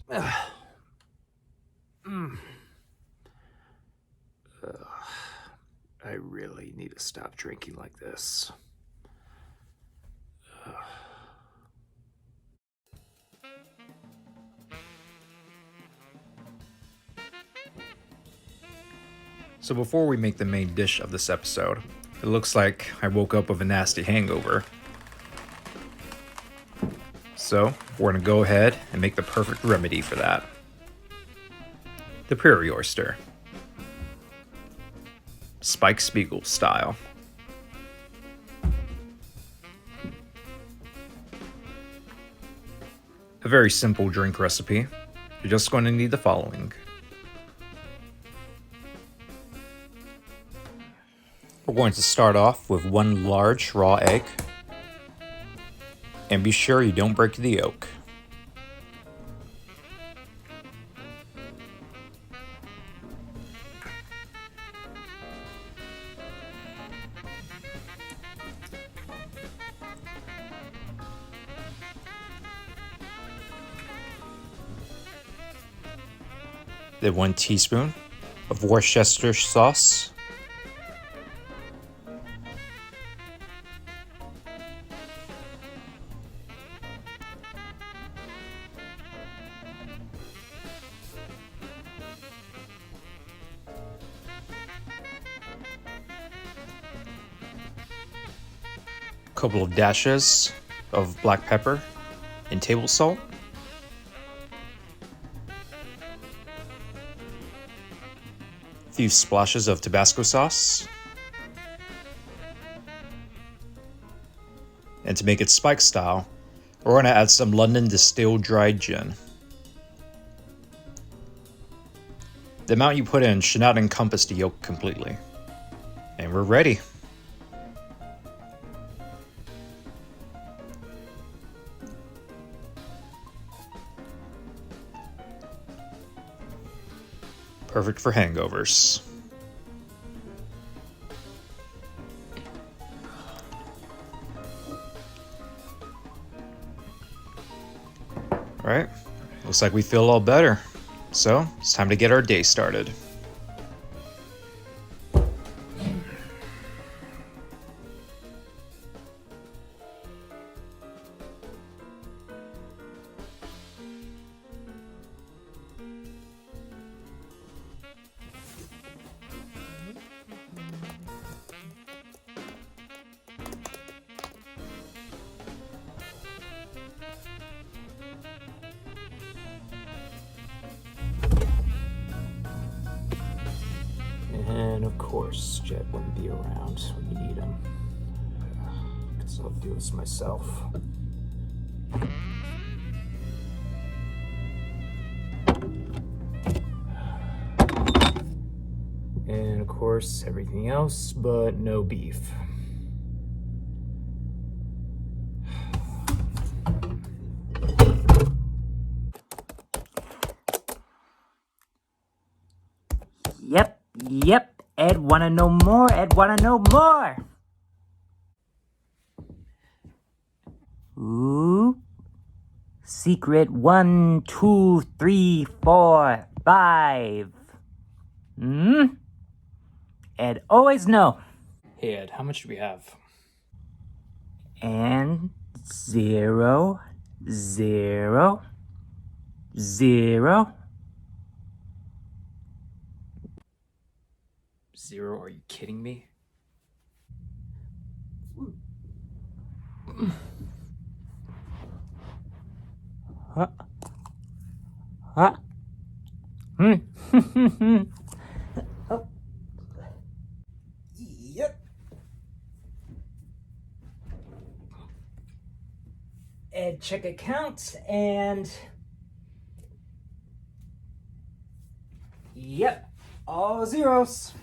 I really need to stop drinking like this. So before we make the main dish of this episode, it looks like I woke up with a nasty hangover. So we're gonna go ahead and make the perfect remedy for that. The Prairie Oyster. Spike Spiegel style. A very simple drink recipe. You're just going to need the following. We're going to start off with one large raw egg. And be sure you don't break the yolk. Then 1 teaspoon of Worcestershire sauce. A couple of dashes of black pepper and table salt. A few splashes of Tabasco sauce. And to make it spike style, we're going to add some London distilled dried gin. The amount you put in should not encompass the yolk completely. And we're ready. Perfect for hangovers. Alright, looks like we feel all better. So, it's time to get our day started. And of course, Jet wouldn't be around when you need him. Guess I'll do this myself. And of course, everything else, but no beef. Yep, Ed wanna know more, Ed wanna know more! Ooh. Secret 1, 2, 3, 4, 5. Ed always know. Hey Ed, how much do we have? And 0, 0, 0. 0? Are you kidding me? Huh? Oh. Yep. Ed, check account and... Yep, all zeros.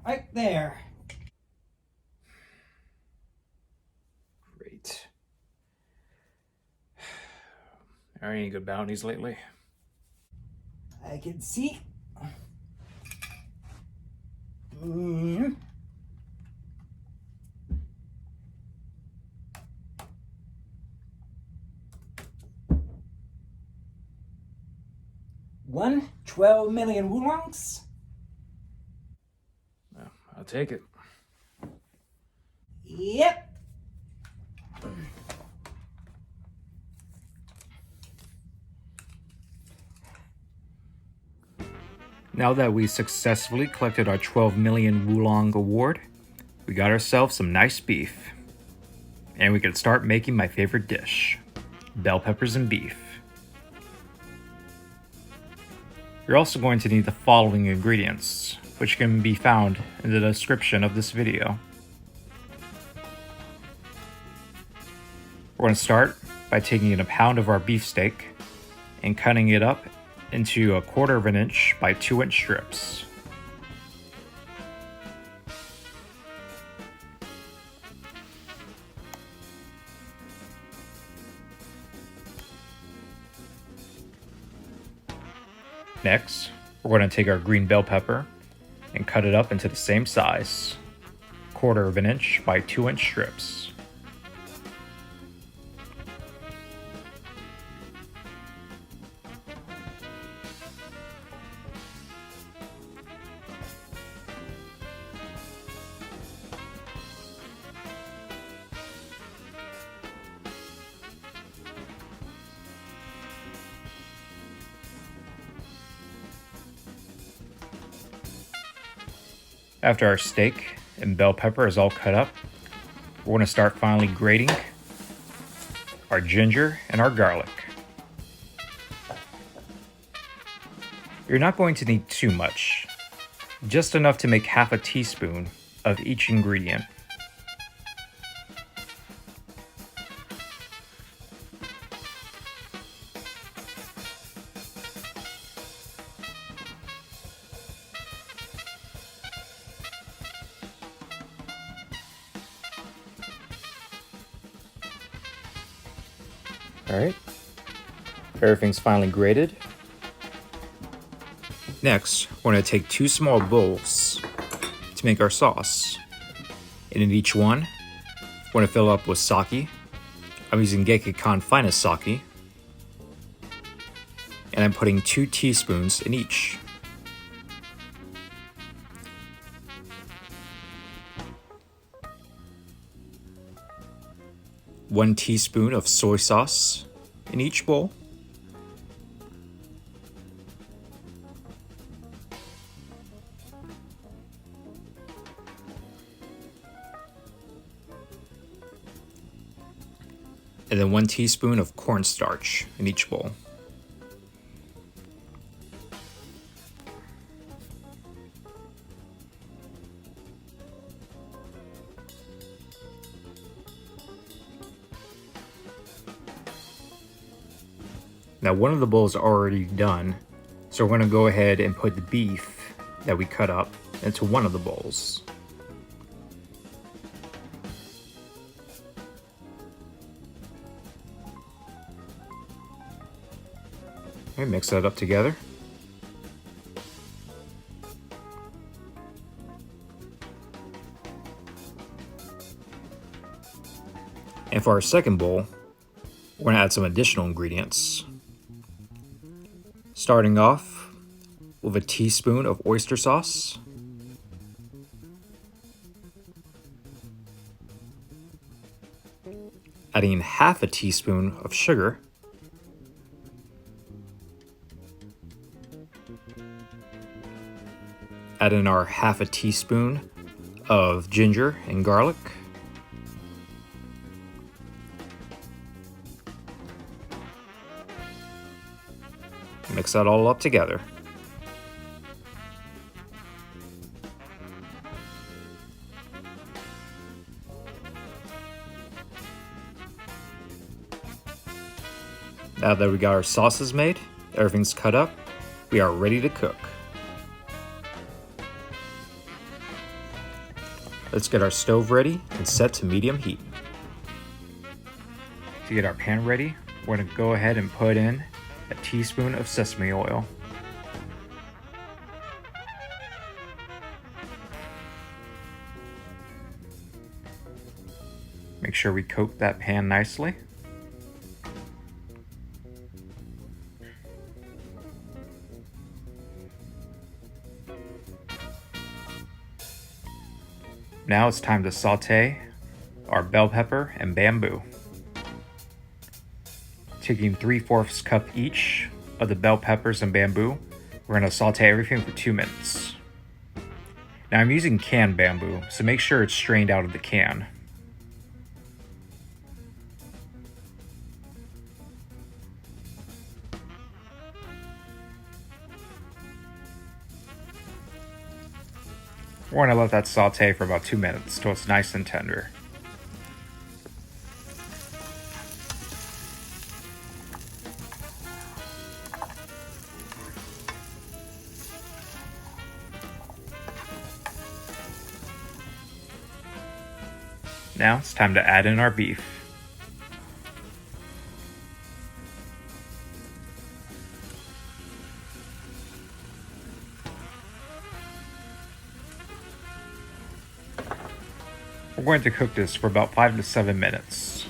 Right there. Great. Are any good bounties lately? I can see. 12 million woolongs? I'll take it. Yep. Now that we successfully collected our 12 million Wulong award, we got ourselves some nice beef. And we can start making my favorite dish, bell peppers and beef. You're also going to need the following ingredients, which can be found in the description of this video. We're going to start by taking a pound of our beefsteak and cutting it up into 1/4 inch by 2-inch strips. Next, we're going to take our green bell pepper and cut it up into the same size, 1/4 inch by 2-inch strips. After our steak and bell pepper is all cut up, we're going to start finally grating our ginger and our garlic. You're not going to need too much, just enough to make 1/2 teaspoon of each ingredient. Alright, everything's finally grated. Next, we're going to take 2 small bowls to make our sauce. And in each one, we're going to fill up with sake. I'm using Gekkeikan Finest sake. And I'm putting 2 teaspoons in each. One teaspoon of soy sauce in each bowl. And then 1 teaspoon of cornstarch in each bowl. Now one of the bowls are already done, so we're going to go ahead and put the beef that we cut up into one of the bowls. Okay, mix that up together. And for our second bowl, we're going to add some additional ingredients. Starting off with a teaspoon of oyster sauce, adding 1/2 teaspoon of sugar, adding our 1/2 teaspoon of ginger and garlic, mix that all up together. Now that we got our sauces made, everything's cut up, we are ready to cook. Let's get our stove ready and set to medium heat. To get our pan ready, we're going to go ahead and put in a teaspoon of sesame oil. Make sure we coat that pan nicely. Now it's time to saute our bell pepper and bamboo. Taking 3/4 cup each of the bell peppers and bamboo, we're going to saute everything for 2 minutes. Now I'm using canned bamboo, so make sure it's strained out of the can. We're going to let that saute for about 2 minutes till it's nice and tender. Now it's time to add in our beef. We're going to cook this for about 5 to 7 minutes.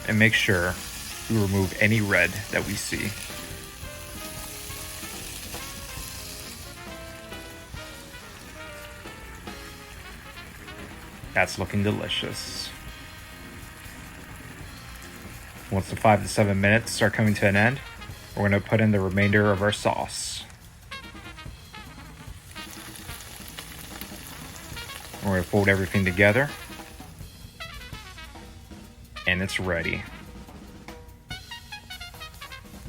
And make sure we remove any red that we see. That's looking delicious. Once the 5 to 7 minutes are coming to an end, we're going to put in the remainder of our sauce. We're going to fold everything together. And it's ready.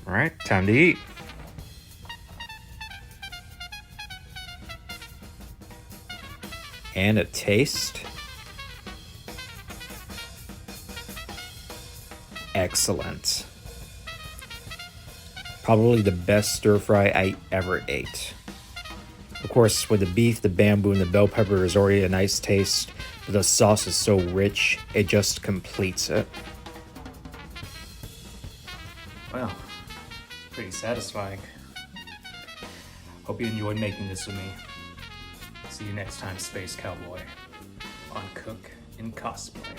Alright, time to eat. And a taste. Excellent. Probably the best stir fry I ever ate. Of course, with the beef, the bamboo, and the bell pepper is already a nice taste, but the sauce is so rich, it just completes it. Well, pretty satisfying. Hope you enjoyed making this with me. See you next time, Space Cowboy, on Cook and Cosplay.